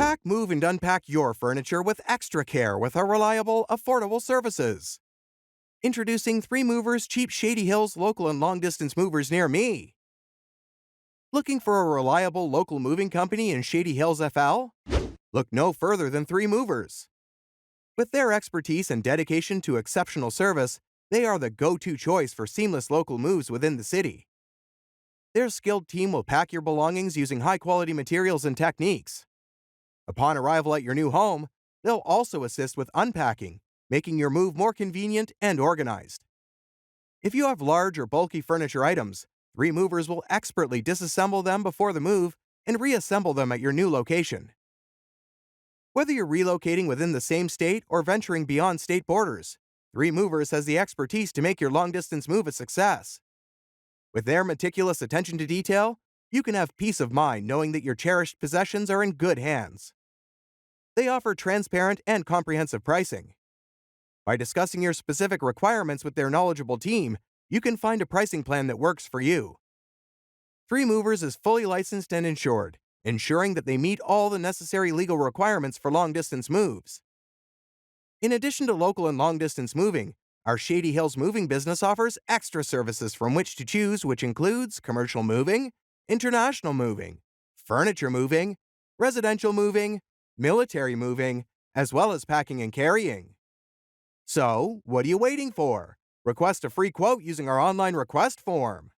Pack, move, and unpack your furniture with extra care with our reliable, affordable services. Introducing 3 Movers cheap Shady Hills local and long distance movers near me. Looking for a reliable local moving company in Shady Hills, FL? Look no further than 3 Movers. With their expertise and dedication to exceptional service, they are the go-to choice for seamless local moves within the city. Their skilled team will pack your belongings using high-quality materials and techniques. Upon arrival at your new home, they'll also assist with unpacking, making your move more convenient and organized. If you have large or bulky furniture items, 3 Movers will expertly disassemble them before the move and reassemble them at your new location. Whether you're relocating within the same state or venturing beyond state borders, 3 Movers has the expertise to make your long-distance move a success. With their meticulous attention to detail, you can have peace of mind knowing that your cherished possessions are in good hands. They offer transparent and comprehensive pricing. By discussing your specific requirements with their knowledgeable team, you can find a pricing plan that works for you. 3 Movers is fully licensed and insured, ensuring that they meet all the necessary legal requirements for long-distance moves. In addition to local and long-distance moving, our Shady Hills moving business offers extra services from which to choose, which includes commercial moving, international moving, furniture moving, residential moving, military moving, as well as packing and carrying. So, what are you waiting for? Request a free quote using our online request form.